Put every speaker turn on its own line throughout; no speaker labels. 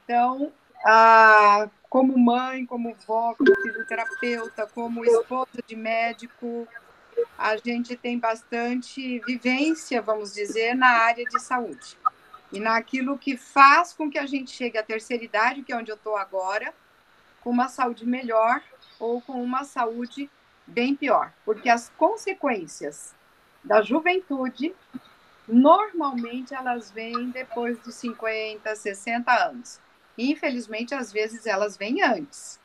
Então, como mãe, como vó, como fisioterapeuta, como esposa de médico, a gente tem bastante vivência, vamos dizer, na área de saúde. E naquilo que faz com que a gente chegue à terceira idade, que é onde eu estou agora, com uma saúde melhor ou com uma saúde bem pior. Porque as consequências da juventude, normalmente, elas vêm depois dos 50, 60 anos. Infelizmente, às vezes, elas vêm antes.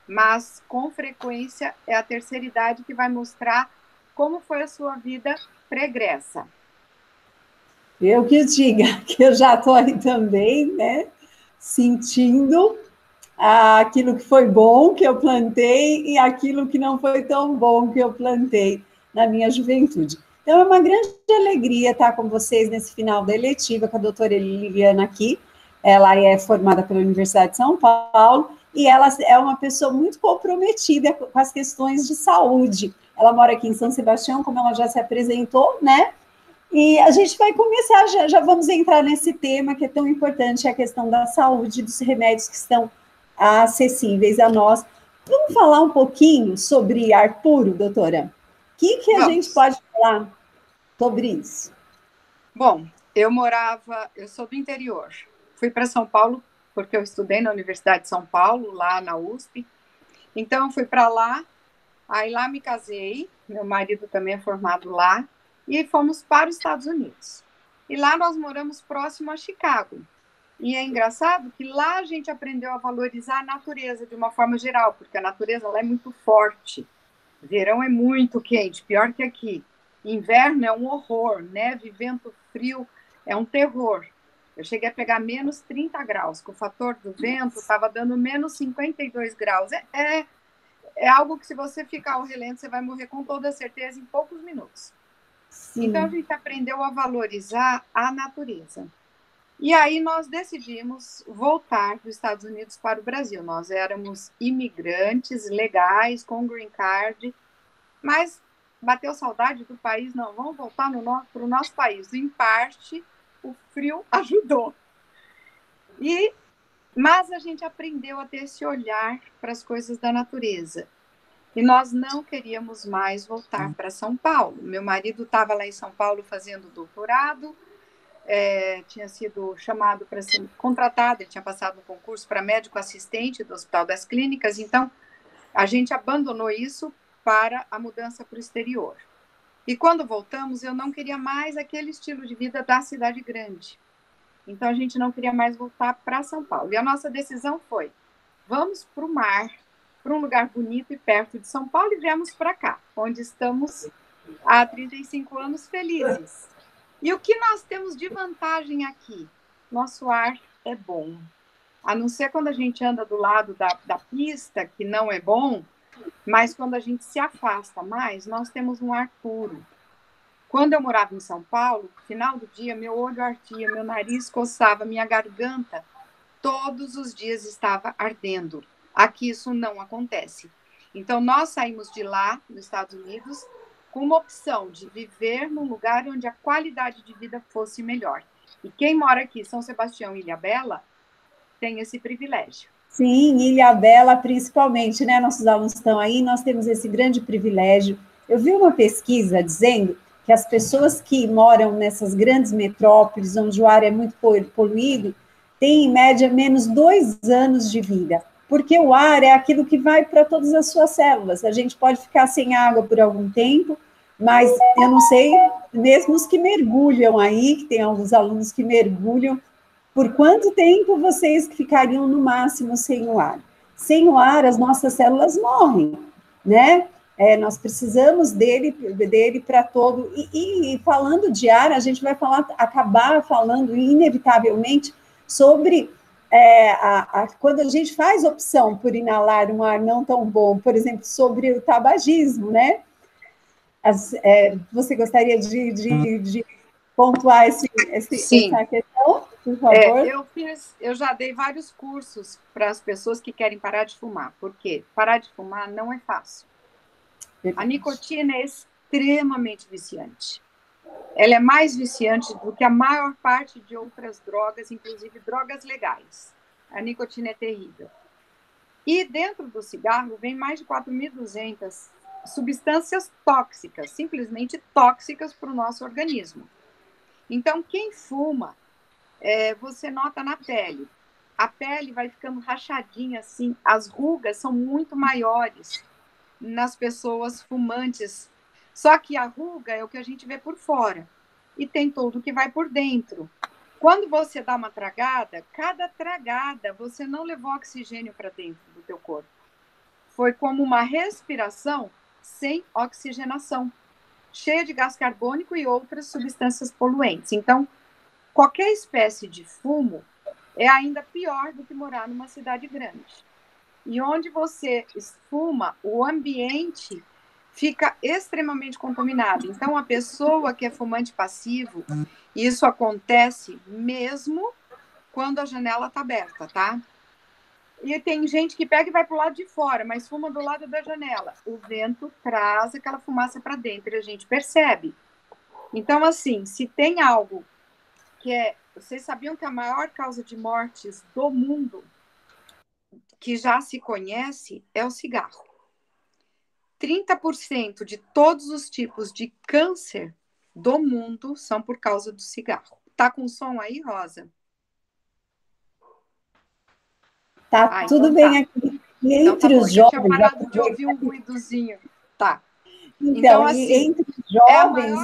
Mas, com frequência, é a terceira idade que vai mostrar como foi a sua vida pregressa.
Eu que diga, que eu já estou aí também, né? Sentindo aquilo que foi bom que eu plantei e aquilo que não foi tão bom que eu plantei na minha juventude. Então, é uma grande alegria estar com vocês nesse final da eletiva com a doutora Liliana aqui. Ela é formada pela Universidade de São Paulo e ela é uma pessoa muito comprometida com as questões de saúde. Ela mora aqui em São Sebastião, como ela já se apresentou, né? E a gente vai começar, já vamos entrar nesse tema que é tão importante, a questão da saúde, dos remédios que estão acessíveis a nós. Vamos falar um pouquinho sobre ar puro, doutora? O que a gente
Vamos.
pode falar sobre isso?
Bom, eu sou do interior. Fui para São Paulo porque eu estudei na Universidade de São Paulo, lá na USP. Então, fui para lá, aí lá me casei, meu marido também é formado lá, e fomos para os Estados Unidos. E lá nós moramos próximo a Chicago. E é engraçado que lá a gente aprendeu a valorizar a natureza de uma forma geral, porque a natureza lá é muito forte. Verão é muito quente, pior que aqui. Inverno é um horror, neve, vento frio, é um terror. Eu cheguei a pegar menos 30 graus, com o fator do vento estava dando menos 52 graus. É algo que, se você ficar ao relento, você vai morrer com toda certeza em poucos minutos. Então, a
Sim.
gente aprendeu a valorizar a natureza. E aí nós decidimos voltar dos Estados Unidos para o Brasil. Nós éramos imigrantes legais, com green card, mas bateu saudade do país, não, vamos voltar para o nosso país. Em parte, o frio ajudou. Mas a gente aprendeu a ter esse olhar para as coisas da natureza. E nós não queríamos mais voltar para São Paulo. Meu marido estava lá em São Paulo fazendo doutorado, tinha sido chamado para ser contratado, ele tinha passado no concurso para médico assistente do Hospital das Clínicas, então a gente abandonou isso para a mudança para o exterior. E quando voltamos, eu não queria mais aquele estilo de vida da cidade grande. Então a gente não queria mais voltar para São Paulo. E a nossa decisão foi: vamos para o mar, para um lugar bonito e perto de São Paulo, e viemos para cá, onde estamos há 35 anos felizes. E o que nós temos de vantagem aqui? Nosso ar é bom. A não ser quando a gente anda do lado da pista, que não é bom, mas quando a gente se afasta mais, nós temos um ar puro. Quando eu morava em São Paulo, no final do dia, meu olho ardia, meu nariz coçava, minha garganta todos os dias estava ardendo. Aqui isso não acontece. Então, nós saímos de lá, nos Estados Unidos, com uma opção de viver num lugar onde a qualidade de vida fosse melhor. E quem mora aqui, São Sebastião e Ilhabela, tem esse privilégio.
Sim, Ilhabela principalmente, né? Nossos alunos estão aí, nós temos esse grande privilégio. Eu vi uma pesquisa dizendo que as pessoas que moram nessas grandes metrópoles, onde o ar é muito poluído, têm, em média, menos 2 anos de vida, porque o ar é aquilo que vai para todas as suas células. A gente pode ficar sem água por algum tempo, mas eu não sei, mesmo os que mergulham aí, que tem alguns alunos que mergulham, por quanto tempo vocês ficariam no máximo sem o ar? Sem o ar, as nossas células morrem, né? Nós precisamos dele para todo. E falando de ar, a gente vai acabar falando inevitavelmente sobre quando a gente faz opção por inalar um ar não tão bom, por exemplo, sobre o tabagismo, né? Você gostaria de pontuar
Sim.
essa questão, por favor?
Eu já dei vários cursos para as pessoas que querem parar de fumar. Por quê? Parar de fumar não é fácil. A nicotina é extremamente viciante. Ela é mais viciante do que a maior parte de outras drogas, inclusive drogas legais. A nicotina é terrível. E dentro do cigarro vem mais de 4.200 substâncias tóxicas, simplesmente tóxicas para o nosso organismo. Então, quem fuma, você nota na pele. A pele vai ficando rachadinha, assim, as rugas são muito maiores nas pessoas fumantes. Só que a ruga é o que a gente vê por fora. E tem tudo que vai por dentro. Quando você dá uma tragada, cada tragada você não levou oxigênio para dentro do teu corpo. Foi como uma respiração sem oxigenação, cheia de gás carbônico e outras substâncias poluentes. Então, qualquer espécie de fumo é ainda pior do que morar numa cidade grande. E onde você fuma, o ambiente fica extremamente contaminado. Então, a pessoa que é fumante passivo, isso acontece mesmo quando a janela está aberta, tá? E tem gente que pega e vai para o lado de fora, mas fuma do lado da janela. O vento traz aquela fumaça para dentro e a gente percebe. Então, assim, se tem algo que é... Vocês sabiam que a maior causa de mortes do mundo, que já se conhece, é o cigarro. 30% de todos os tipos de câncer do mundo são por causa do cigarro. Tá com som aí, Rosa?
Tá tudo bem aqui. E
então,
entre
tá
os
eu tinha
jovens...
parado de ouvir um ruidozinho. Tá.
Então,
assim,
entre os
é a
jovens...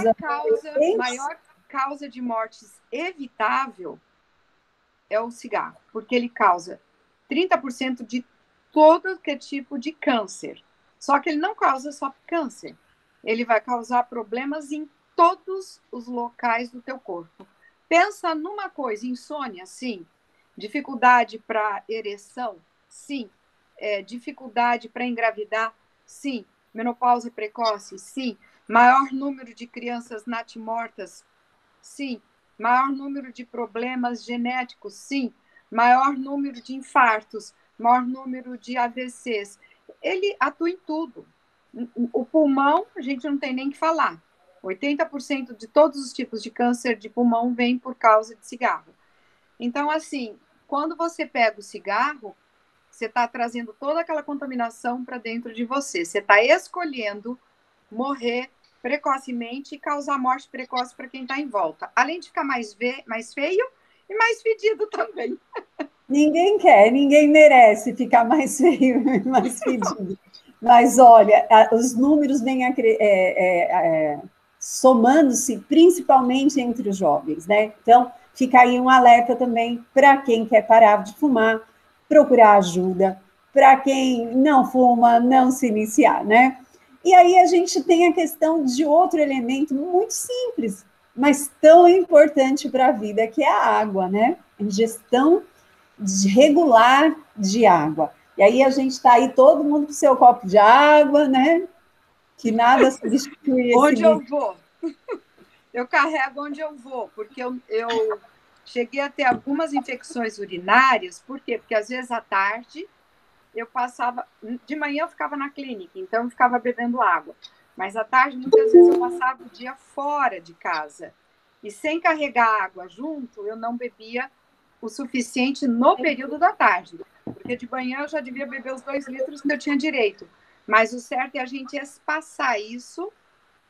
maior causa de mortes evitável é o cigarro, porque ele causa 30% de todo que tipo de câncer. Só que ele não causa só câncer. Ele vai causar problemas em todos os locais do teu corpo. Pensa numa coisa, insônia, sim. Dificuldade para ereção, sim. Dificuldade para engravidar, sim. Menopausa precoce, sim. Maior número de crianças natimortas, sim. Maior número de problemas genéticos, sim. Maior número de infartos, maior número de AVCs. Ele atua em tudo. O pulmão, a gente não tem nem que falar. 80% de todos os tipos de câncer de pulmão vem por causa de cigarro. Então, assim, quando você pega o cigarro, você está trazendo toda aquela contaminação para dentro de você. Você está escolhendo morrer precocemente e causar morte precoce para quem está em volta. Além de ficar mais feio e mais fedido também.
Ninguém quer, ninguém merece ficar mais feio e mais fedido. Mas, olha, os números vêm somando-se principalmente entre os jovens, né? Então, fica aí um alerta também para quem quer parar de fumar, procurar ajuda, para quem não fuma, não se iniciar, né? E aí a gente tem a questão de outro elemento muito simples, mas tão importante para a vida, que é a água, né? A ingestão regular de água. E aí a gente está aí, todo mundo com seu copo de água, né? Que nada substitui esse...
Onde eu vou? Eu carrego onde eu vou, porque eu cheguei a ter algumas infecções urinárias. Por quê? Porque às vezes à tarde eu passava... De manhã eu ficava na clínica, então eu ficava bebendo água. Mas à tarde, muitas vezes, eu passava o dia fora de casa. E sem carregar água junto, eu não bebia o suficiente no período da tarde. Porque de manhã eu já devia beber os 2 litros que eu tinha direito. Mas o certo é a gente espaçar isso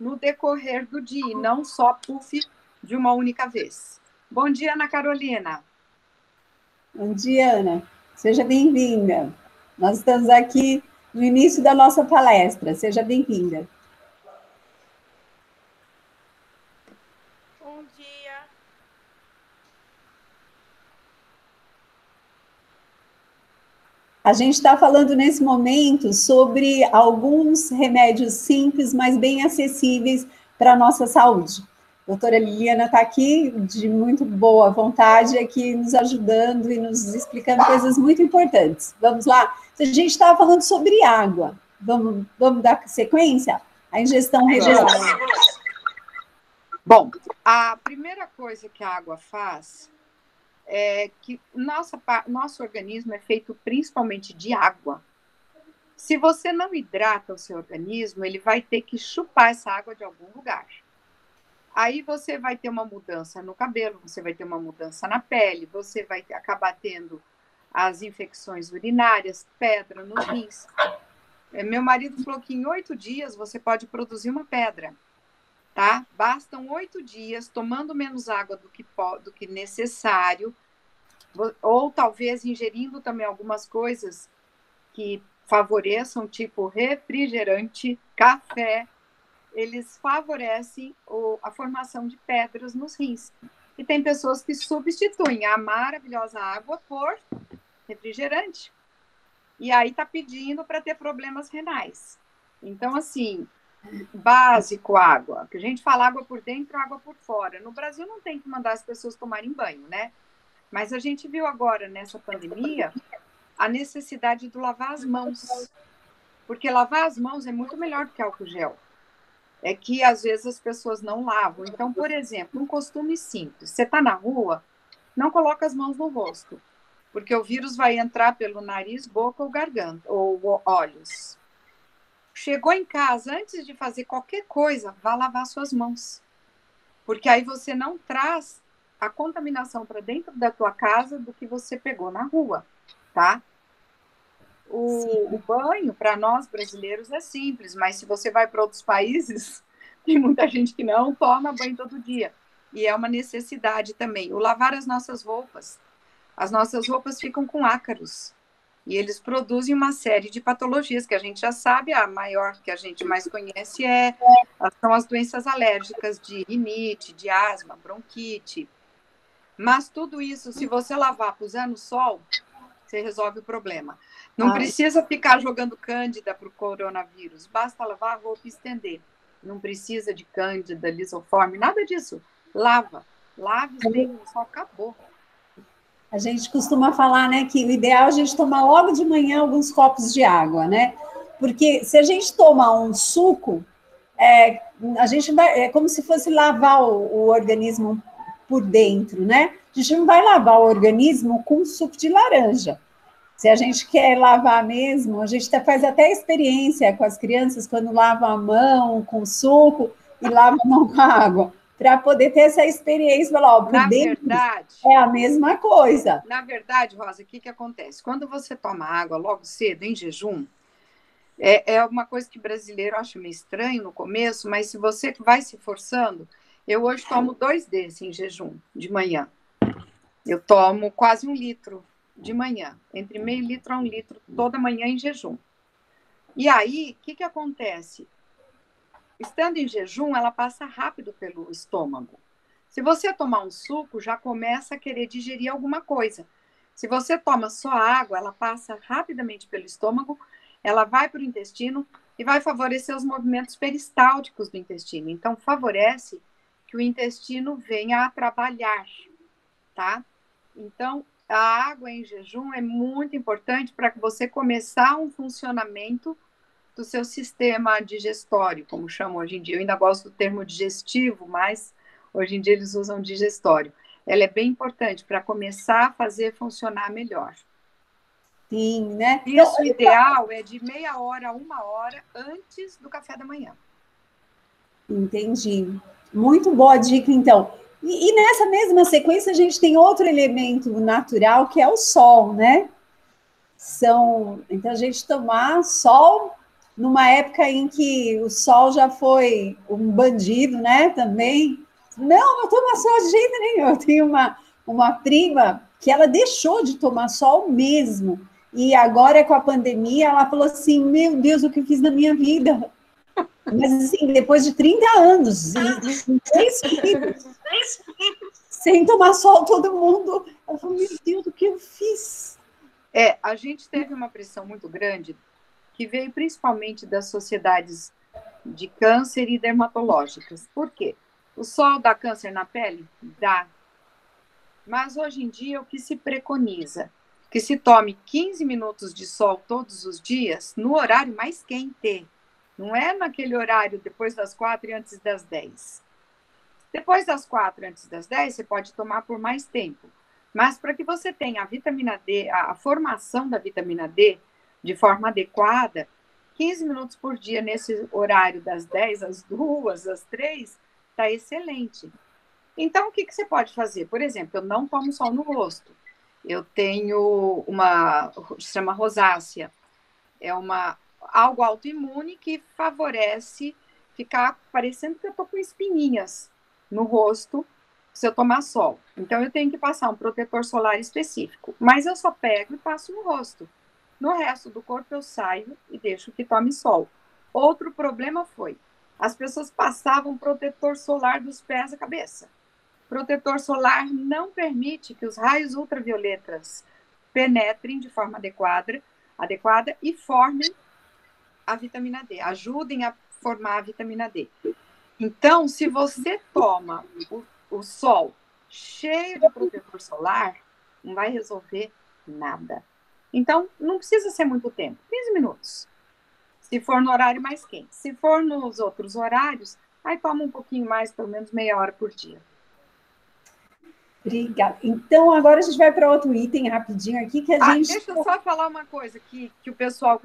no decorrer do dia, e não só puff de uma única vez. Bom dia, Ana Carolina.
Bom dia, Ana. Seja bem-vinda. Nós estamos aqui no início da nossa palestra. Seja bem-vinda.
Bom dia.
A gente está falando nesse momento sobre alguns remédios simples, mas bem acessíveis para a nossa saúde. A doutora Liliana está aqui de muito boa vontade, aqui nos ajudando e nos explicando coisas muito importantes. Vamos lá? A gente estava falando sobre água. Vamos dar sequência? A ingestão regular.
Bom, a primeira coisa que a água faz é que nosso organismo é feito principalmente de água. Se você não hidrata o seu organismo, ele vai ter que chupar essa água de algum lugar. Aí você vai ter uma mudança no cabelo, você vai ter uma mudança na pele, você vai acabar tendo as infecções urinárias, pedra nos rins. Meu marido falou que em 8 dias você pode produzir uma pedra, tá? Bastam 8 dias tomando menos água do que necessário, ou talvez ingerindo também algumas coisas que favoreçam, tipo refrigerante, café, eles favorecem a formação de pedras nos rins. E tem pessoas que substituem a maravilhosa água por refrigerante. E aí está pedindo para ter problemas renais. Então, assim, básico água. Que a gente fala água por dentro, água por fora. No Brasil não tem que mandar as pessoas tomarem banho, né? Mas a gente viu agora, nessa pandemia, a necessidade de lavar as mãos. Porque lavar as mãos é muito melhor do que álcool gel. É que, às vezes, as pessoas não lavam. Então, por exemplo, um costume simples. Você está na rua, não coloca as mãos no rosto, porque o vírus vai entrar pelo nariz, boca ou garganta, ou olhos. Chegou em casa, antes de fazer qualquer coisa, vá lavar suas mãos. Porque aí você não traz a contaminação para dentro da tua casa do que você pegou na rua, tá? O banho, para nós brasileiros, é simples, mas se você vai para outros países, tem muita gente que não toma banho todo dia. E é uma necessidade também. O lavar as nossas roupas ficam com ácaros. E eles produzem uma série de patologias que a gente já sabe, a maior que a gente mais conhece são as doenças alérgicas de rinite, de asma, bronquite. Mas tudo isso, se você lavar usando o sol, você resolve o problema. Não precisa ficar jogando cândida para o coronavírus, basta lavar a roupa e estender. Não precisa de cândida, lisoforme, nada disso. Lave bem, só acabou.
A gente costuma falar, né, que o ideal é a gente tomar logo de manhã alguns copos de água, né? Porque se a gente toma um suco, a gente vai, é como se fosse lavar o organismo por dentro, né? A gente não vai lavar o organismo com suco de laranja. Se a gente quer lavar mesmo, a gente faz até experiência com as crianças quando lavam a mão com suco e lavam a mão com água, para poder ter essa experiência, falar, por dentro é a mesma coisa.
Na verdade, Rosa, o que acontece? Quando você toma água logo cedo, em jejum, é uma coisa que brasileiro acha meio estranho no começo, mas se você vai se forçando, eu hoje tomo 2 desses em jejum, de manhã. Eu tomo quase 1 litro de manhã, entre meio litro a 1 litro, toda manhã em jejum. E aí, o que acontece? Estando em jejum, ela passa rápido pelo estômago. Se você tomar um suco, já começa a querer digerir alguma coisa. Se você toma só água, ela passa rapidamente pelo estômago, ela vai para o intestino e vai favorecer os movimentos peristálticos do intestino. Então, favorece que o intestino venha a trabalhar, tá? Então, a água em jejum é muito importante para que você começar um funcionamento do seu sistema digestório, como chamam hoje em dia. Eu ainda gosto do termo digestivo, mas hoje em dia eles usam digestório. Ela é bem importante para começar a fazer funcionar melhor.
Sim, né?
Isso, o ideal é de meia hora a 1 hora antes do café da manhã.
Entendi. Muito boa dica, então. E nessa mesma sequência, a gente tem outro elemento natural, que é o sol, né? Então, a gente tomar sol numa época em que o sol já foi um bandido, né? Também. Não toma sol de jeito nenhum. Eu tenho uma prima que ela deixou de tomar sol mesmo. E agora, com a pandemia, ela falou assim, meu Deus, o que eu fiz na minha vida? Mas, assim, depois de 30 anos, e 3 filhos, sem tomar sol todo mundo, ela falou, meu Deus, o que eu fiz?
A gente teve uma pressão muito grande, que veio principalmente das sociedades de câncer e dermatológicas. Por quê? O sol dá câncer na pele? Dá. Mas, hoje em dia, o que se preconiza? Que se tome 15 minutos de sol todos os dias, no horário mais quente. Não é naquele horário depois das 4 e antes das 10. Depois das 4 e antes das 10, você pode tomar por mais tempo. Mas para que você tenha a vitamina D, a formação da vitamina D de forma adequada, 15 minutos por dia nesse horário das 10 às 2, às 3, está excelente. Então, o que você pode fazer? Por exemplo, eu não tomo sol no rosto. Eu tenho uma, se chama rosácea, é algo autoimune que favorece ficar parecendo que eu estou com espinhinhas no rosto se eu tomar sol. Então, eu tenho que passar um protetor solar específico, mas eu só pego e passo no rosto. No resto do corpo, eu saio e deixo que tome sol. Outro problema foi, as pessoas passavam protetor solar dos pés à cabeça. Protetor solar não permite que os raios ultravioletas penetrem de forma adequada e formem a vitamina D, ajudem a formar a vitamina D. Então, se você toma o sol cheio de protetor solar, não vai resolver nada. Então, não precisa ser muito tempo, 15 minutos. Se for no horário mais quente. Se for nos outros horários, aí toma um pouquinho mais, pelo menos meia hora por dia.
Obrigada. Então, agora a gente vai para outro item rapidinho aqui que a gente...
Deixa eu só falar uma coisa que o pessoal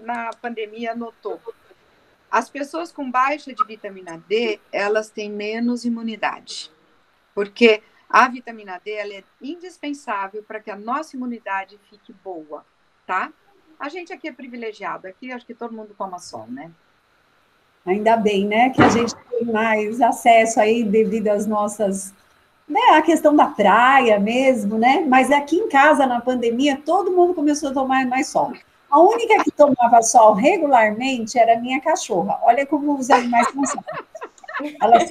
na pandemia notou. As pessoas com baixa de vitamina D, elas têm menos imunidade, porque a vitamina D ela é indispensável para que a nossa imunidade fique boa, tá? A gente aqui é privilegiado, aqui acho que todo mundo toma sol, né?
Ainda bem, né, que a gente tem mais acesso aí devido às nossas, né, a questão da praia mesmo, né? Mas aqui em casa, na pandemia, todo mundo começou a tomar mais sol. A única que tomava sol regularmente era a minha cachorra. Olha como os animais são sábios. Elas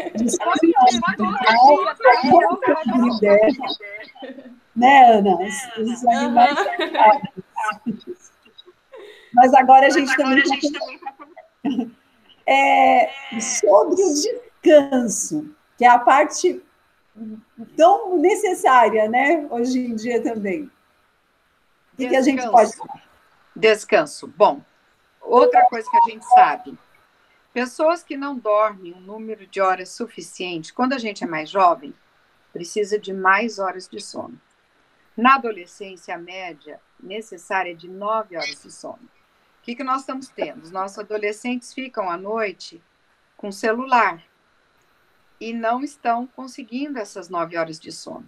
né, Ana? Os animais são sábios. Mas agora a gente também sobre o descanso, que é a parte tão necessária, né, hoje em dia também. O que a gente pode falar?
Descanso. Bom, outra coisa que a gente sabe, pessoas que não dormem um número de horas suficiente, quando a gente é mais jovem, precisa de mais horas de sono. Na adolescência, a média necessária é de 9 horas de sono. O que nós estamos tendo? Os nossos adolescentes ficam à noite com celular e não estão conseguindo essas 9 horas de sono.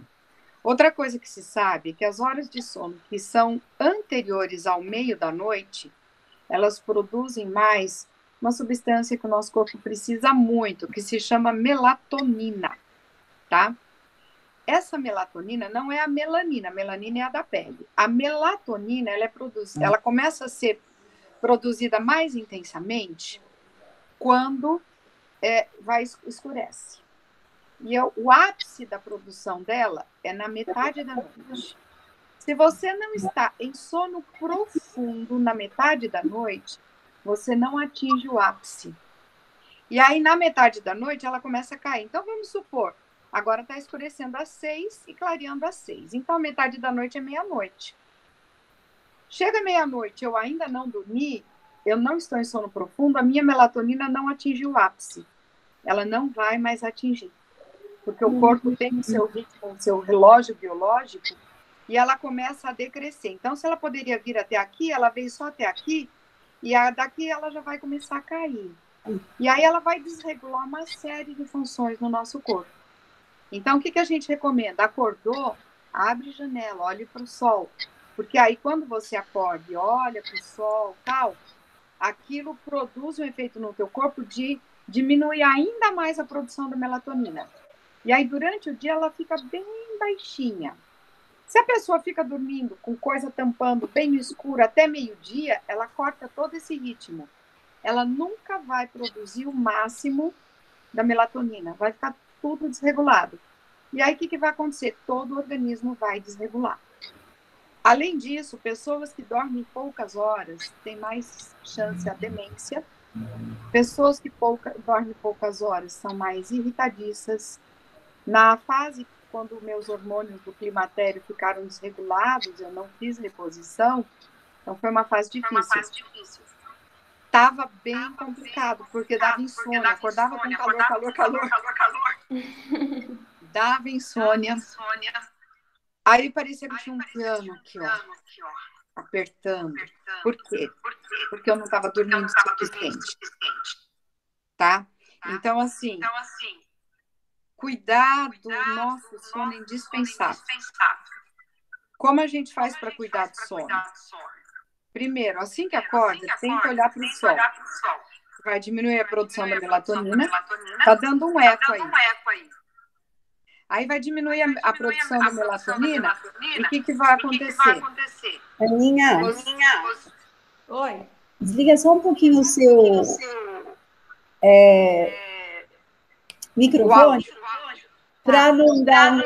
Outra coisa que se sabe é que as horas de sono que são anteriores ao meio da noite, elas produzem mais uma substância que o nosso corpo precisa muito, que se chama melatonina, tá? Essa melatonina não é a melanina é a da pele. A melatonina, ela começa a ser produzida mais intensamente quando escurece. E o ápice da produção dela é na metade da noite. Se você não está em sono profundo na metade da noite, você não atinge o ápice. E aí, na metade da noite, ela começa a cair. Então, vamos supor, agora está escurecendo às 6 e clareando às 6. Então, a metade da noite é meia-noite. Chega meia-noite, eu ainda não dormi, eu não estou em sono profundo, a minha melatonina não atinge o ápice. Ela não vai mais atingir. Porque o corpo tem o seu ritmo, o seu relógio biológico, e ela começa a decrescer. Então, se ela poderia vir até aqui, ela veio só até aqui, e daqui ela já vai começar a cair. E aí ela vai desregular uma série de funções no nosso corpo. Então, o que a gente recomenda? Acordou, abre janela, olhe para o sol. Porque aí, quando você acorda e olha para o sol, tal, aquilo produz um efeito no teu corpo de diminuir ainda mais a produção da melatonina. E aí, durante o dia, ela fica bem baixinha. Se a pessoa fica dormindo com coisa tampando bem no escuro até meio-dia, ela corta todo esse ritmo. Ela nunca vai produzir o máximo da melatonina, vai ficar tudo desregulado. E aí, o que vai acontecer? Todo o organismo vai desregular. Além disso, pessoas que dormem poucas horas têm mais chance à demência. Pessoas que dormem poucas horas são mais irritadiças. Na fase, quando meus hormônios do climatério ficaram desregulados, eu não fiz reposição, então foi uma fase difícil. Estava bem complicado, porque dava insônia, acordava com calor. Dava insônia. Aí parecia que tinha um piano aqui, ó, apertando. Por quê? Porque eu não estava dormindo o suficiente. Tá? Então, assim, cuidar do nosso sono é indispensável. Como a gente faz para cuidar do sono? Primeiro, assim que acorda, tem que olhar para o sol. Vai diminuir a produção da melatonina. Está dando um eco aí. Aí vai diminuir a produção da melatonina. E o que vai acontecer?
Aninha,
Oi.
desliga só um pouquinho o seu microfone para não dar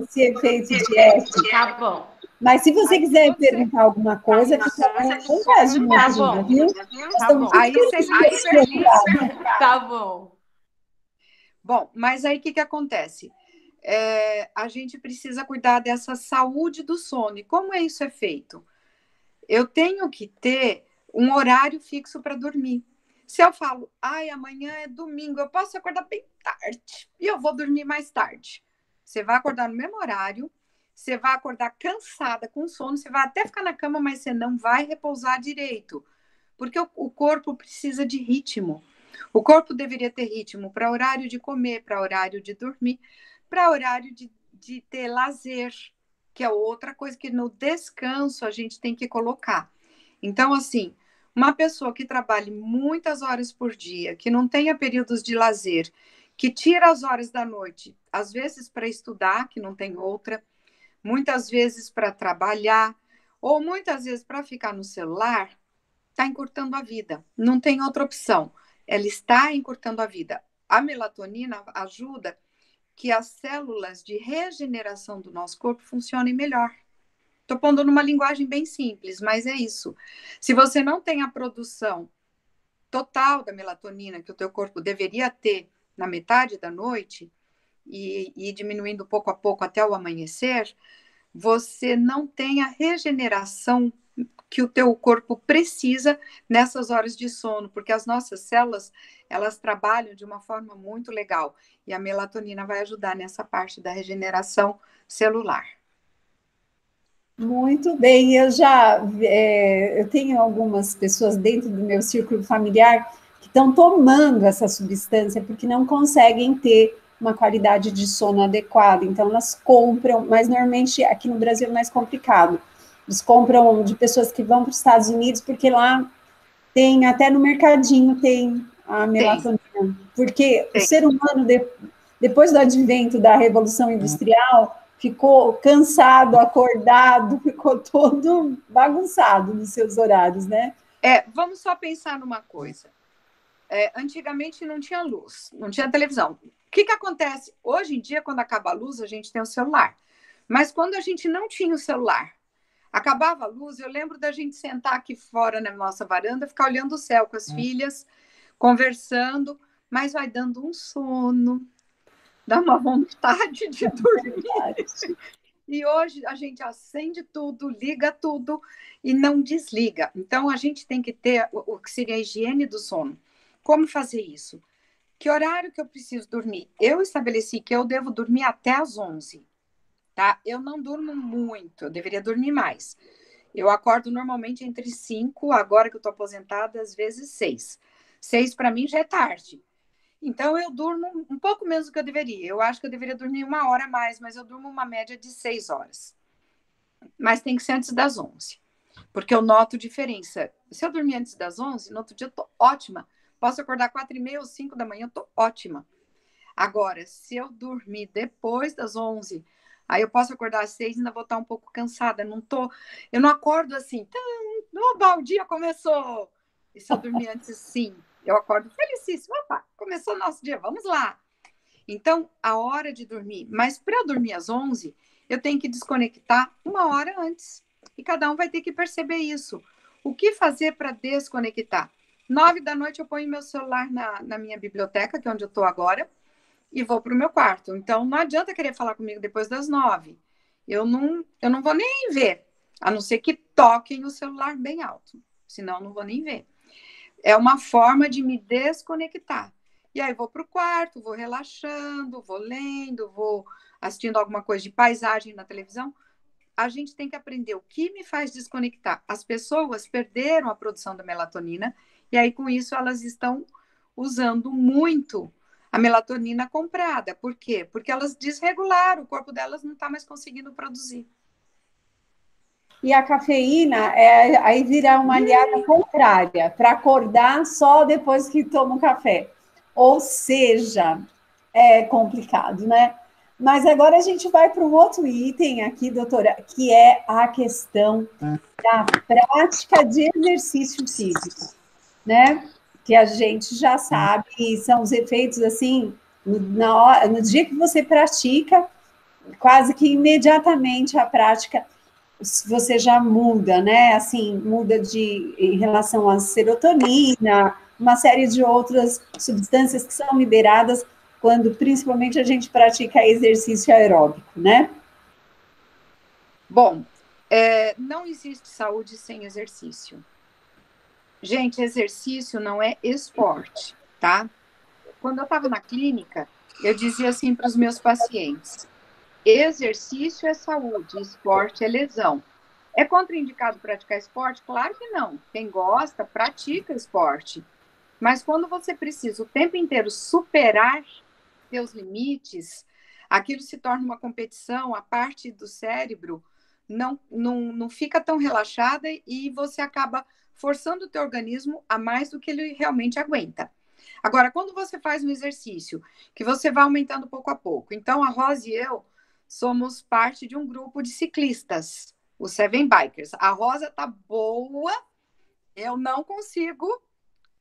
esse efeito de eco.
Tá bom.
Mas se você quiser perguntar alguma coisa, fica à vontade, minha
Tá
querida,
bom.
viu?
Tá bom.
Aí você fica feliz.
Tá bom.
Bom, mas aí o que acontece? A gente precisa cuidar dessa saúde do sono. E como isso é feito? Eu tenho que ter um horário fixo para dormir. Se eu falo, amanhã é domingo, eu posso acordar bem tarde e eu vou dormir mais tarde. Você vai acordar no mesmo horário, você vai acordar cansada, com sono, você vai até ficar na cama, mas você não vai repousar direito, porque o corpo precisa de ritmo. O corpo deveria ter ritmo para horário de comer, para horário de dormir, para horário de ter lazer, que é outra coisa que no descanso a gente tem que colocar. Então, assim, uma pessoa que trabalhe muitas horas por dia, que não tenha períodos de lazer, que tira as horas da noite, às vezes para estudar, que não tem outra, muitas vezes para trabalhar, ou muitas vezes para ficar no celular, está encurtando a vida. Não tem outra opção. Ela está encurtando a vida. A melatonina ajuda que as células de regeneração do nosso corpo funcionem melhor. Estou pondo numa linguagem bem simples, mas é isso. Se você não tem a produção total da melatonina que o teu corpo deveria ter na metade da noite e diminuindo pouco a pouco até o amanhecer, você não tem a regeneração que o teu corpo precisa nessas horas de sono, porque as nossas células, elas trabalham de uma forma muito legal, e a melatonina vai ajudar nessa parte da regeneração celular.
Muito bem, eu tenho algumas pessoas dentro do meu círculo familiar que estão tomando essa substância porque não conseguem ter uma qualidade de sono adequada, então elas compram, mas normalmente aqui no Brasil é mais complicado, eles compram de pessoas que vão para os Estados Unidos, porque lá tem, até no mercadinho tem a melatonina, porque o ser humano, depois do advento da Revolução Industrial, ficou cansado, acordado, ficou todo bagunçado nos seus horários, né?
Vamos só pensar numa coisa. Antigamente não tinha luz, não tinha televisão. O que acontece? Hoje em dia, quando acaba a luz, a gente tem o celular. Mas quando a gente não tinha o celular, acabava a luz, eu lembro da gente sentar aqui fora na nossa varanda, ficar olhando o céu com as filhas, conversando, mas vai dando um sono, dá uma vontade de dormir. E hoje a gente acende tudo, liga tudo e não desliga. Então, a gente tem que ter o que seria a higiene do sono. Como fazer isso? Que horário que eu preciso dormir? Eu estabeleci que eu devo dormir até às 11, tá? Eu não durmo muito, eu deveria dormir mais. Eu acordo normalmente entre 5, agora que eu estou aposentada, às vezes 6. 6 para mim já é tarde. Então, eu durmo um pouco menos do que eu deveria. Eu acho que eu deveria dormir 1 hora a mais, mas eu durmo uma média de 6 horas. Mas tem que ser antes das 11, porque eu noto diferença. Se eu dormir antes das 11, no outro dia eu tô ótima. Posso acordar 4h30 ou 5 da manhã, eu tô ótima. Agora, se eu dormir depois das 11, aí eu posso acordar às 6 e ainda vou estar um pouco cansada. Eu não acordo assim, o dia começou. E se eu dormir antes, sim, eu acordo felicíssima. Opa, começou o nosso dia, vamos lá. Então, a hora de dormir. Mas para eu dormir às 11, eu tenho que desconectar 1 hora antes. E cada um vai ter que perceber isso. O que fazer para desconectar? 9 da noite eu ponho meu celular na minha biblioteca, que é onde eu estou agora, e vou para o meu quarto. Então, não adianta querer falar comigo depois das 9. Eu não vou nem ver, a não ser que toquem o celular bem alto. Senão, eu não vou nem ver. É uma forma de me desconectar. E aí vou para o quarto, vou relaxando, vou lendo, vou assistindo alguma coisa de paisagem na televisão. A gente tem que aprender o que me faz desconectar. As pessoas perderam a produção da melatonina e aí com isso elas estão usando muito a melatonina comprada. Por quê? Porque elas desregularam, o corpo delas não está mais conseguindo produzir.
E a cafeína aí vira uma aliada contrária, para acordar só depois que toma o café. Ou seja, é complicado, né? Mas agora a gente vai para um outro item aqui, doutora, que é a questão da prática de exercício físico, né? Que a gente já sabe, são os efeitos assim, no dia que você pratica, quase que imediatamente a prática você já muda, né? Assim, muda em relação à serotonina, uma série de outras substâncias que são liberadas quando principalmente a gente pratica exercício aeróbico, né?
Bom, não existe saúde sem exercício. Gente, exercício não é esporte, tá? Quando eu estava na clínica, eu dizia assim para os meus pacientes: exercício é saúde, esporte é lesão. É contraindicado praticar esporte? Claro que não. Quem gosta, pratica esporte. Mas quando você precisa o tempo inteiro superar seus limites, aquilo se torna uma competição, a parte do cérebro não fica tão relaxada e você acaba forçando o teu organismo a mais do que ele realmente aguenta. Agora, quando você faz um exercício que você vai aumentando pouco a pouco, então a Rosa e eu somos parte de um grupo de ciclistas, os Seven Bikers. A Rosa tá boa, eu não consigo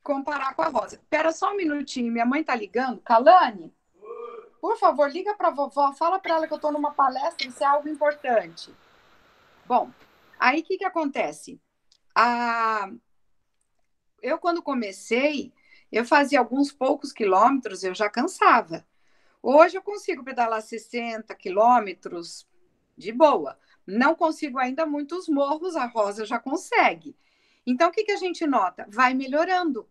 comparar com a Rosa. Espera só um minutinho, minha mãe tá ligando. Kalane, por favor, liga para a vovó, fala para ela que eu estou numa palestra, isso é algo importante. Bom, aí o que acontece? Eu, quando comecei, eu fazia alguns poucos quilômetros, eu já cansava. Hoje eu consigo pedalar 60 quilômetros de boa. Não consigo ainda muitos morros, a Rosa já consegue. Então, o que a gente nota? Vai melhorando.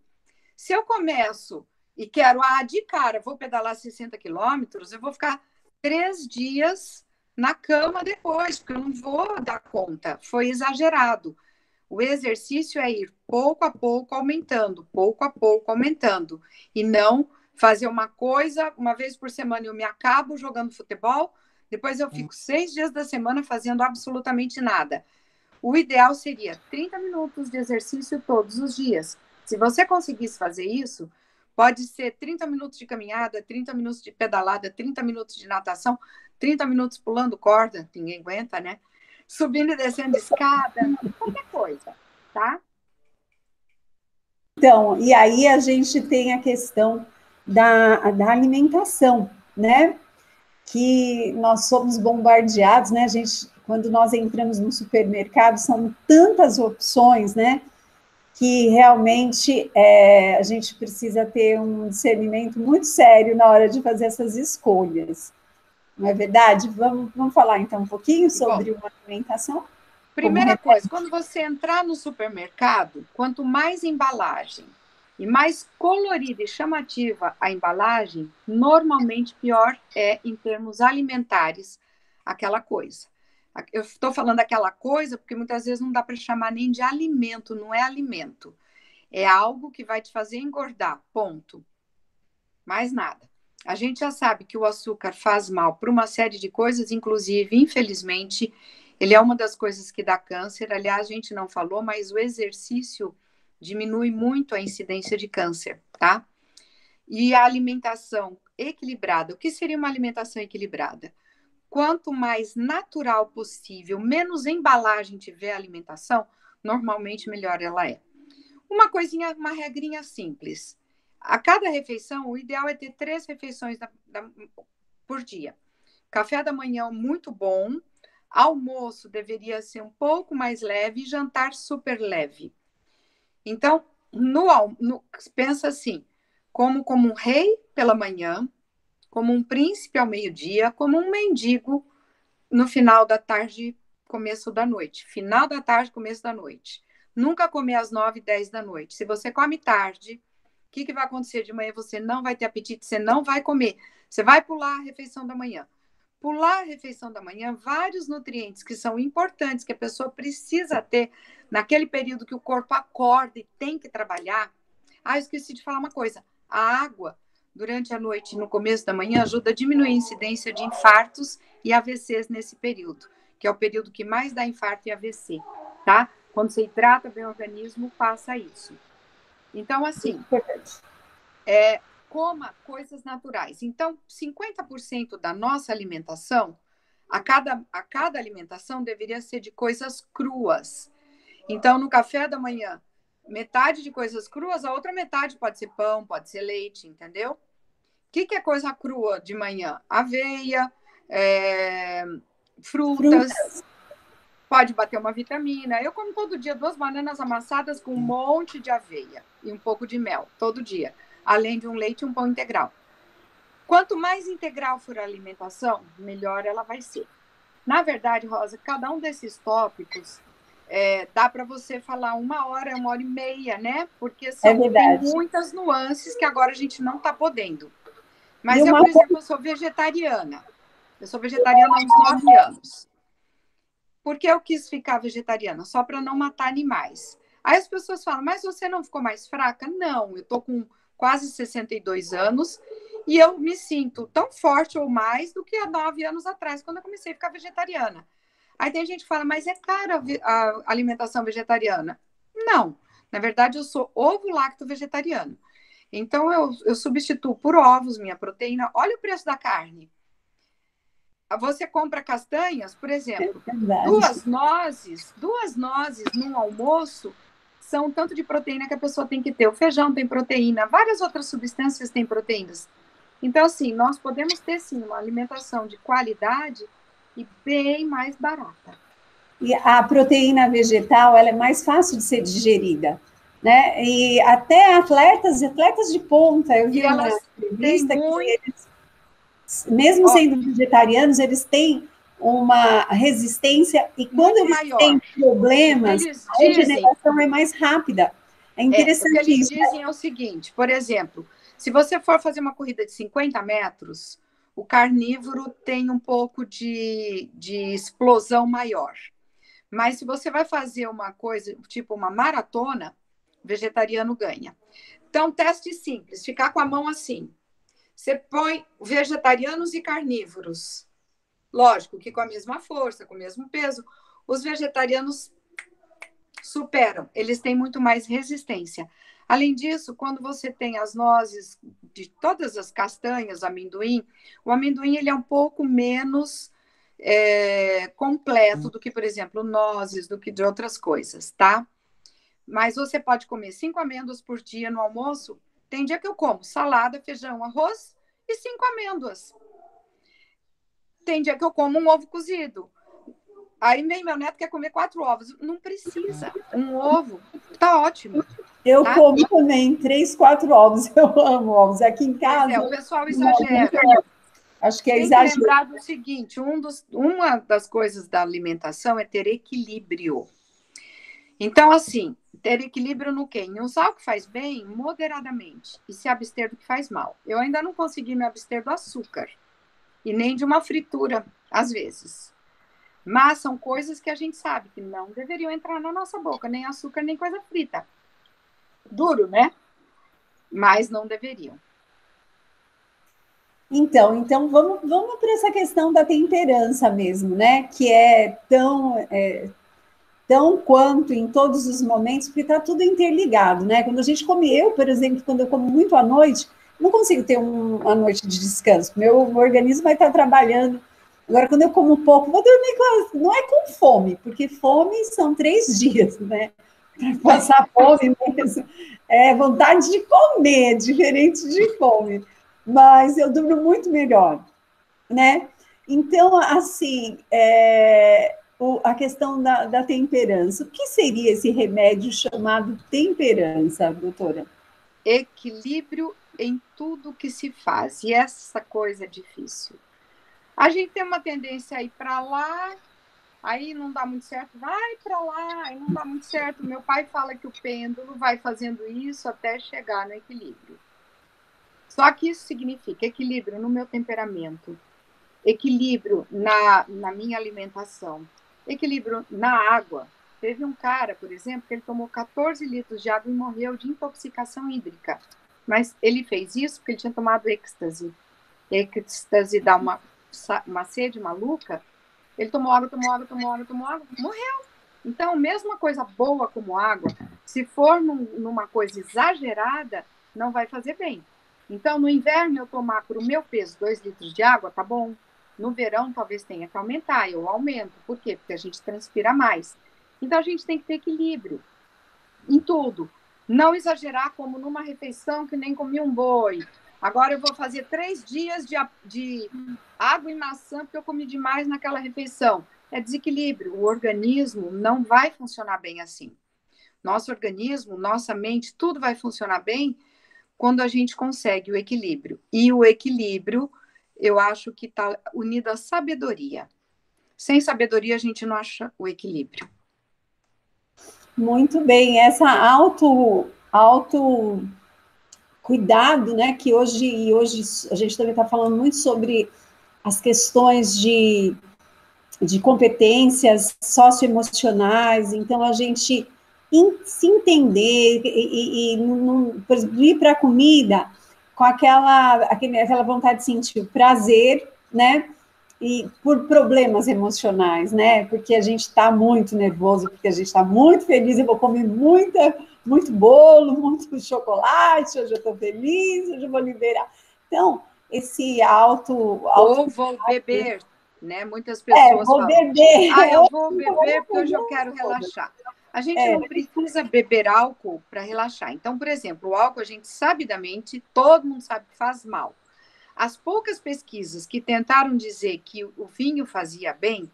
Se eu começo e quero, de cara, vou pedalar 60 quilômetros, eu vou ficar 3 dias na cama depois, porque eu não vou dar conta. Foi exagerado. O exercício é ir pouco a pouco aumentando, e não fazer uma coisa, uma vez por semana eu me acabo jogando futebol, depois eu fico 6 dias da semana fazendo absolutamente nada. O ideal seria 30 minutos de exercício todos os dias. Se você conseguisse fazer isso, pode ser 30 minutos de caminhada, 30 minutos de pedalada, 30 minutos de natação, 30 minutos pulando corda, ninguém aguenta, né? Subindo e descendo escada, qualquer coisa, tá?
Então, e aí a gente tem a questão da alimentação, né? Que nós somos bombardeados, né? A gente, quando nós entramos no supermercado, são tantas opções, né? Que realmente a gente precisa ter um discernimento muito sério na hora de fazer essas escolhas. Não é verdade? Vamos falar então um pouquinho sobre uma alimentação?
Primeira coisa, quando você entrar no supermercado, quanto mais embalagem e mais colorida e chamativa a embalagem, normalmente pior é em termos alimentares aquela coisa. Eu estou falando aquela coisa porque muitas vezes não dá para chamar nem de alimento, não é alimento. É algo que vai te fazer engordar, ponto. Mais nada. A gente já sabe que o açúcar faz mal para uma série de coisas, inclusive, infelizmente, ele é uma das coisas que dá câncer. Aliás, a gente não falou, mas o exercício diminui muito a incidência de câncer, tá? E a alimentação equilibrada. O que seria uma alimentação equilibrada? Quanto mais natural possível, menos embalagem tiver a alimentação, normalmente melhor ela é. Uma coisinha, uma regrinha simples. A cada refeição, o ideal é ter 3 refeições por dia. Café da manhã muito bom, almoço deveria ser um pouco mais leve e jantar super leve. Então, pensa assim, como um rei pela manhã, como um príncipe ao meio-dia, como um mendigo no final da tarde, começo da noite. Final da tarde, começo da noite. Nunca comer às 9, 10 da noite. Se você come tarde, o que vai acontecer de manhã? Você não vai ter apetite, você não vai comer. Você vai pular a refeição da manhã. Pular a refeição da manhã, vários nutrientes que são importantes, que a pessoa precisa ter naquele período que o corpo acorda e tem que trabalhar. Eu esqueci de falar uma coisa. A água, durante a noite e no começo da manhã, ajuda a diminuir a incidência de infartos e AVCs nesse período. que é o período que mais dá infarto e AVC, tá? Quando você hidrata bem o organismo, passa isso. Então, assim, coma coisas naturais. Então, 50% da nossa alimentação, a cada alimentação deveria ser de coisas cruas. Então, no café da manhã, metade de coisas cruas, a outra metade pode ser pão, pode ser leite, entendeu? O que é coisa crua de manhã? Aveia, frutas, pode bater uma vitamina. Eu como todo dia 2 bananas amassadas com um monte de aveia e um pouco de mel, todo dia, além de um leite e um pão integral. Quanto mais integral for a alimentação, melhor ela vai ser. Na verdade, Rosa, cada um desses tópicos dá para você falar 1 hora, 1h30, né? Porque tem muitas nuances que agora a gente não está podendo. Mas eu, por exemplo, eu sou vegetariana. Eu sou vegetariana há uns 9 anos. Por que eu quis ficar vegetariana? Só para não matar animais. Aí as pessoas falam, mas você não ficou mais fraca? Não, eu estou com quase 62 anos e eu me sinto tão forte ou mais do que há 9 anos atrás, quando eu comecei a ficar vegetariana. Aí tem gente que fala, mas é cara a alimentação vegetariana. Não, na verdade eu sou ovo-lacto vegetariano. Então eu substituo por ovos minha proteína. Olha o preço da carne. Você compra castanhas, por exemplo, duas nozes num almoço são tanto de proteína que a pessoa tem que ter. O feijão tem proteína, várias outras substâncias têm proteínas. Então, assim, nós podemos ter, sim, uma alimentação de qualidade e bem mais barata.
E a proteína vegetal, ela é mais fácil de ser digerida, né? E até atletas de ponta, eu vi uma entrevista que eles, mesmo sendo vegetarianos, eles têm uma resistência e quando eles têm problemas, a regeneração é mais rápida. É interessante
o que eles dizem é o seguinte, por exemplo, se você for fazer uma corrida de 50 metros, o carnívoro tem um pouco de explosão maior. Mas se você vai fazer uma coisa, tipo uma maratona, vegetariano ganha. Então, teste simples, ficar com a mão assim. Você põe vegetarianos e carnívoros. Lógico que com a mesma força, com o mesmo peso. Os vegetarianos superam, eles têm muito mais resistência. Além disso, quando você tem as nozes de todas as castanhas, amendoim, o amendoim ele é um pouco menos completo do que, por exemplo, nozes, do que de outras coisas, tá? Mas você pode comer 5 amêndoas por dia no almoço. Tem dia que eu como salada, feijão, arroz e 5 amêndoas. Tem dia que eu como um ovo cozido. Aí meu neto quer comer 4 ovos. Não precisa. Um ovo tá ótimo.
Eu como também 3, 4 ovos. Eu amo ovos. Aqui em casa...
o pessoal exagera.
Acho que é
exagero. Tem que lembrar do seguinte, uma das coisas da alimentação é ter equilíbrio. Então, assim, ter equilíbrio no quê? Em usar o que faz bem moderadamente e se abster do que faz mal. Eu ainda não consegui me abster do açúcar e nem de uma fritura, às vezes. Mas são coisas que a gente sabe que não deveriam entrar na nossa boca, nem açúcar, nem coisa frita. Duro, né? Mas não deveriam.
Então vamos para essa questão da temperança mesmo, né? Que é tão quanto em todos os momentos, porque está tudo interligado, né? Quando a gente come, eu, por exemplo, quando eu como muito à noite, não consigo ter uma noite de descanso. Meu organismo vai estar trabalhando. Agora, quando eu como pouco, vou dormir, não é com fome, porque fome são 3 dias, né? Para passar fome mesmo. É vontade de comer, diferente de fome. Mas eu durmo muito melhor, né? Então, assim, a questão da temperança. O que seria esse remédio chamado temperança, doutora?
Equilíbrio em tudo que se faz. E essa coisa é difícil. A gente tem uma tendência a ir para lá, aí não dá muito certo, vai para lá, aí não dá muito certo. Meu pai fala que o pêndulo vai fazendo isso até chegar no equilíbrio. Só que isso significa equilíbrio no meu temperamento, equilíbrio na minha alimentação, equilíbrio na água. Teve um cara, por exemplo, que ele tomou 14 litros de água e morreu de intoxicação hídrica. Mas ele fez isso porque ele tinha tomado êxtase. Êxtase dá uma sede maluca. Ele tomou água, morreu. Então, mesma coisa boa como água, se for numa coisa exagerada, não vai fazer bem. Então, no inverno, eu tomar para o meu peso 2 litros de água, tá bom. No verão, talvez tenha que aumentar, eu aumento. Por quê? Porque a gente transpira mais. Então, a gente tem que ter equilíbrio em tudo. Não exagerar como numa refeição que nem comi um boi. Agora eu vou fazer 3 dias de água e maçã porque eu comi demais naquela refeição. É desequilíbrio. O organismo não vai funcionar bem assim. Nosso organismo, nossa mente, tudo vai funcionar bem quando a gente consegue o equilíbrio. E o equilíbrio, eu acho que está unido à sabedoria. Sem sabedoria, a gente não acha o equilíbrio.
Muito bem, essa auto cuidado, né, que hoje a gente também está falando muito sobre as questões de competências socioemocionais, então a gente se entender por exemplo, ir para a comida com aquela vontade de sentir prazer, né, e por problemas emocionais, né, porque a gente está muito nervoso, porque a gente está muito feliz, eu vou comer muito bolo, muito chocolate, hoje eu estou feliz, hoje eu vou liberar. Então, esse
Ou vou beber, né? Muitas pessoas
vou
falam,
beber.
eu vou beber porque hoje eu quero relaxar. A gente não precisa beber álcool para relaxar. Então, por exemplo, o álcool a gente sabidamente, todo mundo sabe que faz mal. As poucas pesquisas que tentaram dizer que o vinho fazia bem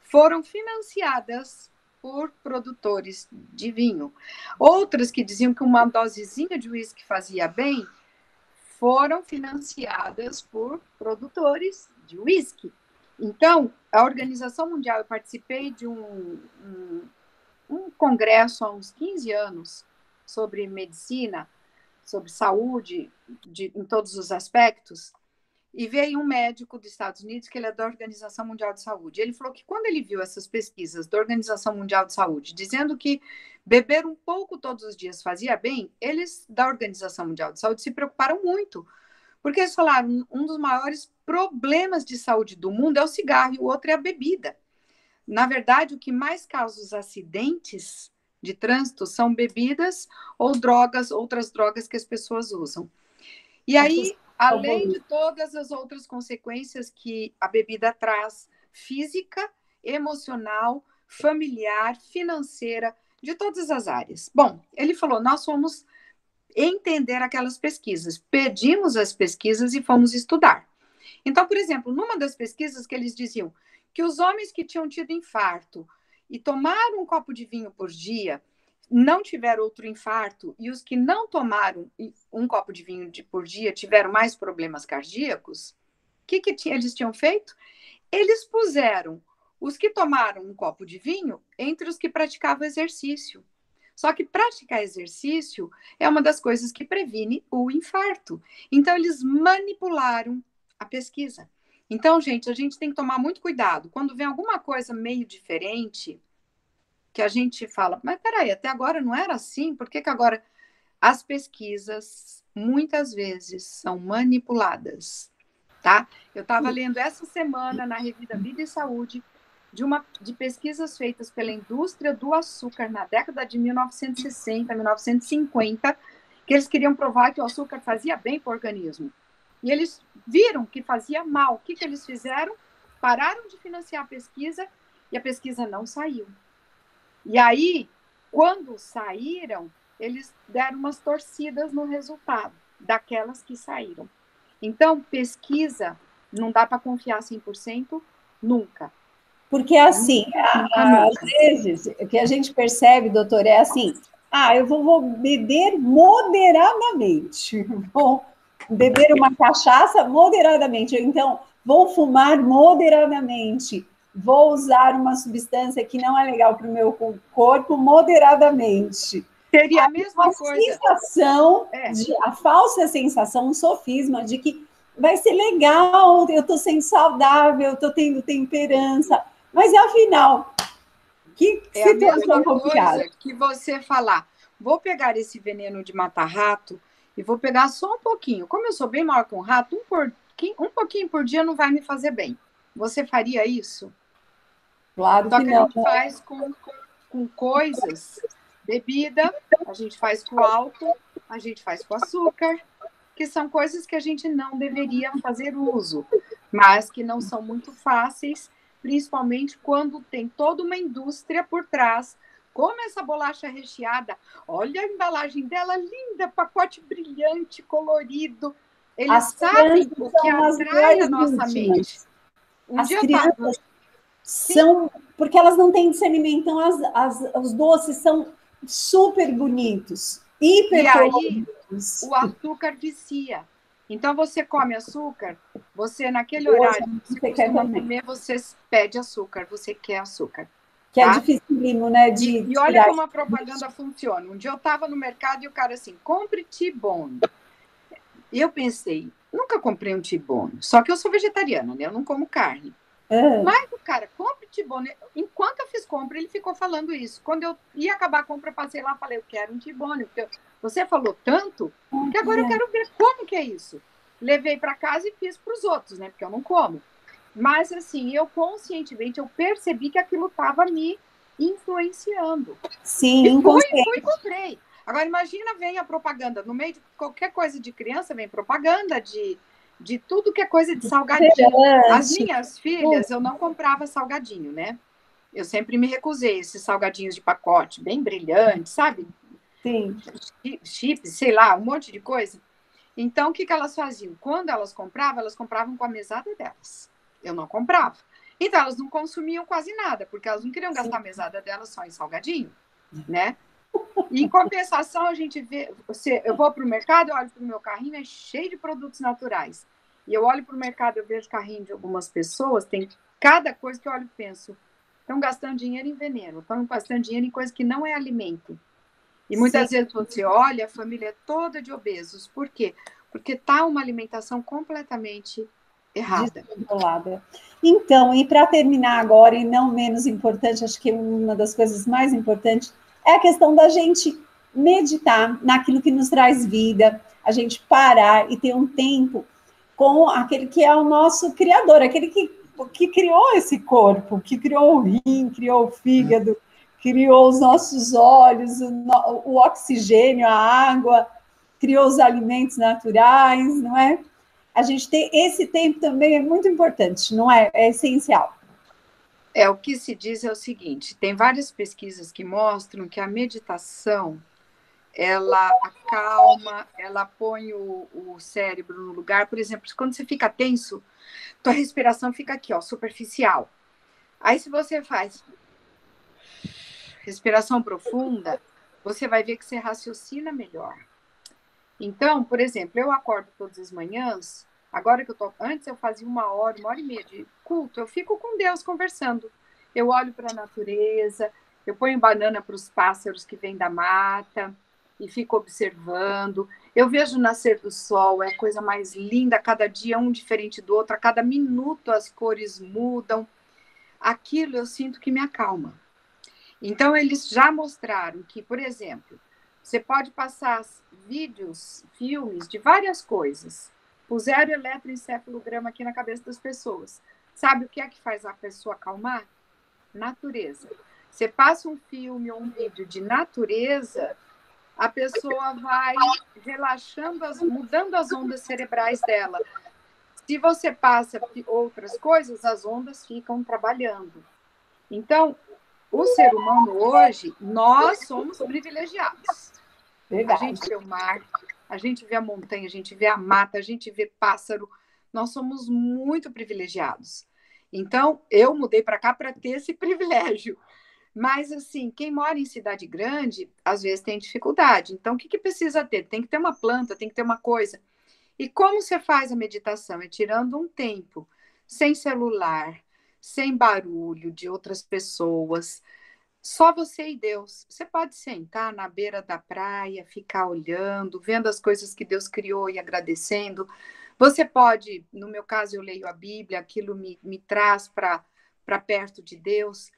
foram financiadas por produtores de vinho. Outras que diziam que uma dosezinha de uísque fazia bem foram financiadas por produtores de uísque. Então, a Organização Mundial, eu participei de um congresso há uns 15 anos sobre medicina, sobre saúde, em todos os aspectos, e veio um médico dos Estados Unidos, que ele é da Organização Mundial de Saúde. Ele falou que quando ele viu essas pesquisas da Organização Mundial de Saúde, dizendo que beber um pouco todos os dias fazia bem, eles da Organização Mundial de Saúde se preocuparam muito, porque eles falaram, um dos maiores problemas de saúde do mundo é o cigarro e o outro é a bebida. Na verdade, o que mais causa os acidentes de trânsito são bebidas ou drogas, outras drogas que as pessoas usam. E aí, além de todas as outras consequências que a bebida traz, física, emocional, familiar, financeira, de todas as áreas. Bom, ele falou, nós fomos entender aquelas pesquisas, pedimos as pesquisas e fomos estudar. Então, por exemplo, numa das pesquisas que eles diziam que os homens que tinham tido infarto e tomaram um copo de vinho por dia não tiveram outro infarto, e os que não tomaram um copo de vinho por dia tiveram mais problemas cardíacos, o que eles tinham feito? Eles puseram os que tomaram um copo de vinho entre os que praticavam exercício. Só que praticar exercício é uma das coisas que previne o infarto. Então, eles manipularam a pesquisa. Então, gente, a gente tem que tomar muito cuidado. Quando vem alguma coisa meio diferente, que a gente fala, mas peraí, até agora não era assim, por que agora? As pesquisas, muitas vezes, são manipuladas, tá? Eu estava lendo essa semana na revista Vida e Saúde de pesquisas feitas pela indústria do açúcar na década de 1960, 1950, que eles queriam provar que o açúcar fazia bem para o organismo. E eles viram que fazia mal. O que eles fizeram? Pararam de financiar a pesquisa e a pesquisa não saiu. E aí, quando saíram, eles deram umas torcidas no resultado daquelas que saíram. Então, pesquisa não dá para confiar 100% nunca.
Porque, assim, às vezes, o que a gente percebe, doutor, é assim, eu vou beber moderadamente, vou beber uma cachaça moderadamente, então, vou fumar moderadamente, vou usar uma substância que não é legal para o meu corpo moderadamente.
Seria a mesma coisa.
A falsa sensação, um sofisma de que vai ser legal, eu estou sendo saudável, estou tendo temperança, mas afinal, que
é a mesma coisa que você falar, vou pegar esse veneno de matar rato e vou pegar só um pouquinho. Como eu sou bem maior que um rato, um pouquinho por dia não vai me fazer bem. Você faria isso?
Claro
Só
que
que a
não.
gente faz com coisas, bebida, a gente faz com álcool, a gente faz com açúcar, que são coisas que a gente não deveria fazer uso, mas que não são muito fáceis, principalmente quando tem toda uma indústria por trás. Como essa bolacha recheada, olha a embalagem dela, linda, pacote brilhante, colorido. Eles
As
sabem o
crianças
que
são as
atrai a
maiores
nossa mente.
vítimas.
Um
As
dia eu estava.
crianças são, porque elas não têm discernimento, então os doces são super bonitos,
E
hiper
aí,
coloridos.
o açúcar vicia. Então, você come açúcar, você, naquele
Hoje
horário que você
você quer
costuma
também.
comer, você pede açúcar, você quer açúcar,
Que é
tá?
dificílimo, né,
E,
de
e olha
tirar.
como a propaganda funciona. Um dia eu estava no mercado e o cara assim, compre T-bone. E eu pensei, nunca comprei um T-bone. Só que eu sou vegetariana, né? Eu não como carne. Mas o cara, compre T-bone. Enquanto eu fiz compra, ele ficou falando isso. Quando eu ia acabar a compra, eu passei lá e falei, eu quero um T-bone. Você falou tanto que agora eu quero ver como que é isso. Levei para casa e fiz para os outros, né? Porque eu não como. Mas, assim, eu conscientemente, eu percebi que aquilo estava me influenciando.
Sim,
E fui e
inconsciente.
comprei. Agora, imagina, vem a propaganda. No meio de qualquer coisa de criança, vem propaganda de tudo que é coisa de salgadinho. As
Refrigerante,
minhas
tudo.
filhas, eu não comprava salgadinho, né? Eu sempre me recusei, esses salgadinhos de pacote, bem brilhantes, sabe?
Sim,
Chips, sei lá, um monte de coisa. Então, o que elas faziam? Quando elas compravam com a mesada delas. Eu não comprava. Então, elas não consumiam quase nada, porque elas não queriam
sim.
gastar a mesada delas só em salgadinho, né? E, em compensação, a gente vê. Eu vou para o mercado, eu olho para o meu carrinho, é cheio de produtos naturais. E eu olho para o mercado, eu vejo carrinho de algumas pessoas, tem cada coisa que eu olho e penso: estão gastando dinheiro em veneno, estão gastando dinheiro em coisa que não é alimento. E
Sim.
muitas vezes você olha, a família é toda de obesos. Por quê? Porque está uma alimentação completamente errada.
Descontrolada. Então, e para terminar agora, e não menos importante, acho que uma das coisas mais importantes é a questão da gente meditar naquilo que nos traz vida, a gente parar e ter um tempo com aquele que é o nosso criador, aquele que criou esse corpo, que criou o rim, criou o fígado, criou os nossos olhos, o oxigênio, a água, criou os alimentos naturais, não é? A gente ter esse tempo também é muito importante, não é? É essencial.
O que se diz é o seguinte: tem várias pesquisas que mostram que a meditação ela acalma, ela põe o cérebro no lugar. Por exemplo, quando você fica tenso, tua respiração fica aqui, ó, superficial. Aí, se você faz respiração profunda, você vai ver que você raciocina melhor. Então, por exemplo, eu acordo todas as manhãs. Agora que eu tô. Antes eu fazia uma hora e meia de culto. Eu fico com Deus conversando. Eu olho para a natureza, eu ponho banana para os pássaros que vêm da mata e fico observando. Eu vejo o nascer do sol, é a coisa mais linda, cada dia um diferente do outro, a cada minuto as cores mudam. Aquilo eu sinto que me acalma. Então, eles já mostraram que, por exemplo, você pode passar vídeos, filmes de várias coisas. Puseram eletroencefalograma aqui na cabeça das pessoas. Sabe o que é que faz a pessoa acalmar? Natureza. Você passa um filme ou um vídeo de natureza, a pessoa vai relaxando, mudando as ondas cerebrais dela. Se você passa outras coisas, as ondas ficam trabalhando. Então, o ser humano hoje, nós somos privilegiados. A gente
Verdade.
vê o mar, a gente vê a montanha, a gente vê a mata, a gente vê pássaro. Nós somos muito privilegiados. Então, eu mudei para cá para ter esse privilégio. Mas, assim, quem mora em cidade grande, às vezes tem dificuldade. Então, o que precisa ter? Tem que ter uma planta, tem que ter uma coisa. E como você faz a meditação? É tirando um tempo, sem celular, sem barulho de outras pessoas, só você e Deus. Você pode sentar na beira da praia, ficar olhando, vendo as coisas que Deus criou e agradecendo. Você pode, no meu caso, eu leio a Bíblia, aquilo me traz para perto de Deus.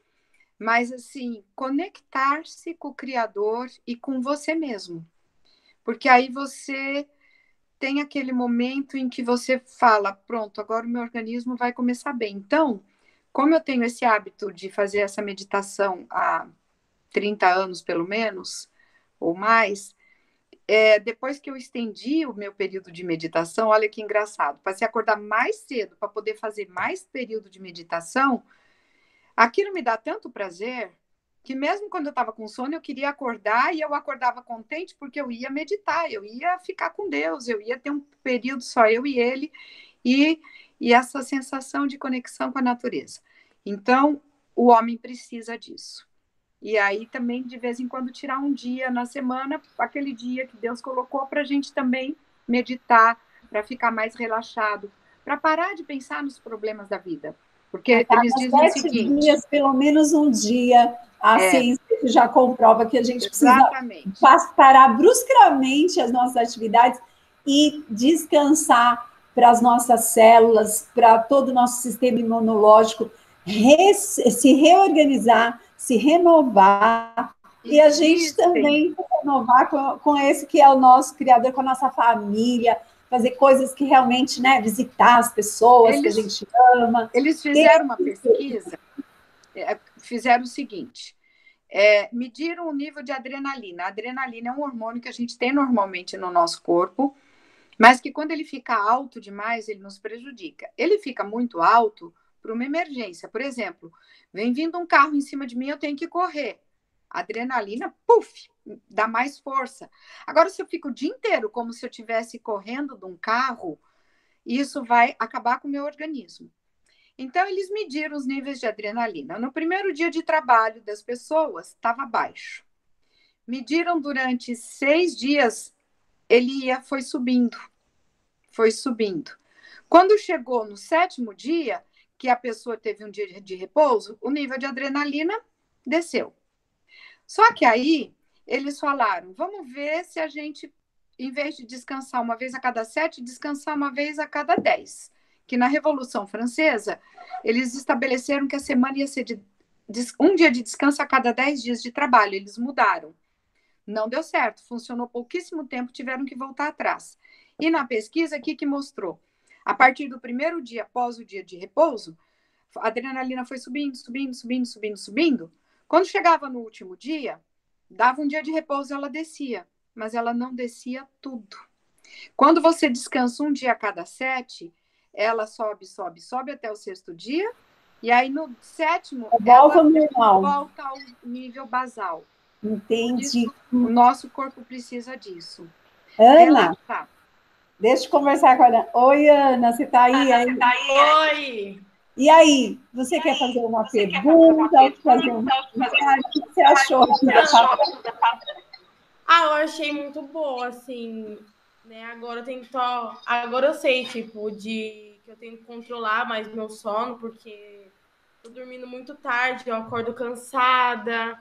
Mas, assim, conectar-se com o Criador e com você mesmo. Porque aí você tem aquele momento em que você fala: pronto, agora o meu organismo vai começar bem. Então, como eu tenho esse hábito de fazer essa meditação há 30 anos, pelo menos, ou mais, depois que eu estendi o meu período de meditação, olha que engraçado, passei a acordar mais cedo para poder fazer mais período de meditação, aquilo me dá tanto prazer que mesmo quando eu estava com sono, eu queria acordar e eu acordava contente porque eu ia meditar, eu ia ficar com Deus, eu ia ter um período só eu e ele, e, e essa sensação de conexão com a natureza. Então, o homem precisa disso. E aí também, de vez em quando, tirar um dia na semana, aquele dia que Deus colocou para a gente também meditar, para ficar mais relaxado, para parar de pensar nos problemas da vida. Porque eles dizem o seguinte...
dias, pelo menos um dia, a ciência já comprova que a gente precisa parar bruscamente as nossas atividades e descansar para as nossas células, para todo o nosso sistema imunológico, se reorganizar, se renovar, e a gente também se renovar com esse que é o nosso Criador, com a nossa família, fazer coisas que realmente, né, visitar as pessoas que a gente ama.
Eles fizeram uma pesquisa, fizeram o seguinte, mediram o nível de adrenalina. A adrenalina é um hormônio que a gente tem normalmente no nosso corpo, mas que quando ele fica alto demais, ele nos prejudica. Ele fica muito alto para uma emergência. Por exemplo, vem vindo um carro em cima de mim, eu tenho que correr. A adrenalina, puf, dá mais força. Agora, se eu fico o dia inteiro como se eu estivesse correndo de um carro, isso vai acabar com o meu organismo. Então, eles mediram os níveis de adrenalina. No primeiro dia de trabalho das pessoas, estava baixo. Mediram durante 6 dias, foi subindo. Foi subindo. Quando chegou no 7º dia, que a pessoa teve um dia de repouso, o nível de adrenalina desceu. Só que aí, eles falaram, vamos ver se a gente, em vez de descansar uma vez a cada 7, descansar uma vez a cada 10. Que na Revolução Francesa, eles estabeleceram que a semana ia ser um dia de descanso a cada 10 dias de trabalho. Eles mudaram. Não deu certo, funcionou pouquíssimo tempo, tiveram que voltar atrás. E na pesquisa, o que mostrou? A partir do primeiro dia, após o dia de repouso, a adrenalina foi subindo, subindo, subindo, subindo, subindo. Quando chegava no último dia, dava um dia de repouso, ela descia, mas ela não descia tudo. Quando você descansa um dia a cada 7, ela sobe, sobe, sobe até o 6º dia, e aí no 7º, ela volta ao nível basal.
Entendi.
Isso, o nosso corpo precisa disso.
Ana, deixa eu conversar com a Ana. Oi, Ana, você está aí?
Oi!
E aí, você quer fazer uma pergunta? O que você achou?
Eu achei muito boa, assim, né? Agora eu sei, tipo, que eu tenho que controlar mais meu sono, porque tô dormindo muito tarde, eu acordo cansada,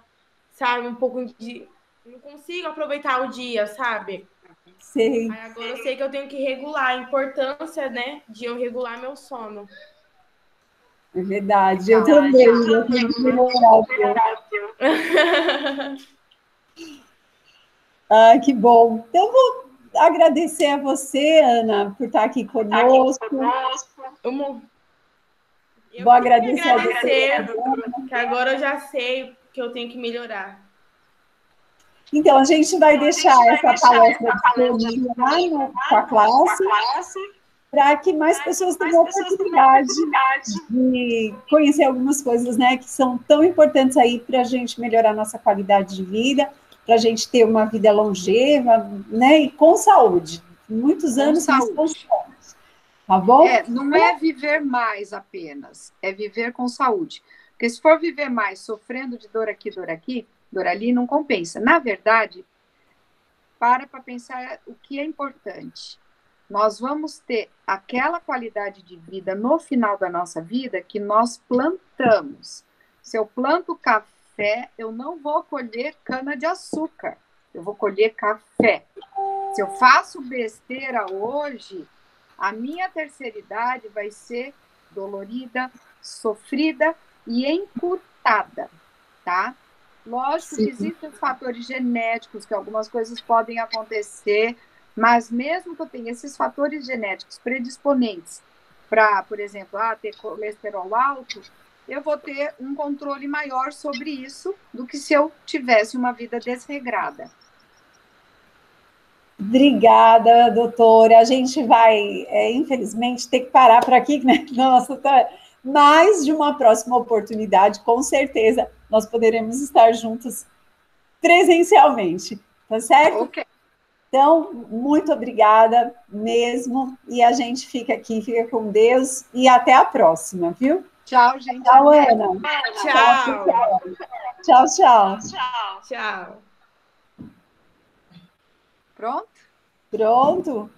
sabe? Um pouco de... Não consigo aproveitar o dia, sabe?
Sei.
Aí agora eu sei que eu tenho que regular a importância, né, de eu regular meu sono.
É verdade, eu também. Eu tenho que melhorar. Que bom. Então, vou agradecer a você, Ana, por estar aqui conosco.
Vou agradecer a você, que agora eu já sei que eu tenho que melhorar.
Então, a gente vai deixar essa palestra disponível lá com a classe, para que mais pessoas tenham a oportunidade de conhecer algumas coisas, né, que são tão importantes aí para a gente melhorar a nossa qualidade de vida, para a gente ter uma vida longeva, né, e com saúde. Muitos anos com saúde. Tá bom?
Não é viver mais apenas, é viver com saúde. Porque se for viver mais sofrendo de dor aqui, dor ali, não compensa. Na verdade, para pensar o que é importante. Nós vamos ter aquela qualidade de vida no final da nossa vida que nós plantamos. Se eu planto café, eu não vou colher cana-de-açúcar, eu vou colher café. Se eu faço besteira hoje, a minha terceira idade vai ser dolorida, sofrida e encurtada, tá? Lógico que existem fatores genéticos, que algumas coisas podem acontecer, mas mesmo que eu tenha esses fatores genéticos predisponentes para, por exemplo, ter colesterol alto, eu vou ter um controle maior sobre isso do que se eu tivesse uma vida desregrada.
Obrigada, doutora. A gente vai, infelizmente, ter que parar por aqui, né? Nossa, mas de uma próxima oportunidade, com certeza, nós poderemos estar juntos presencialmente, tá certo?
Ok.
Então, muito obrigada mesmo. E a gente fica aqui, fica com Deus e até a próxima, viu?
Tchau, gente.
Tchau, Ana.
Tchau.
Tchau, tchau.
Tchau.
Pronto?
Pronto?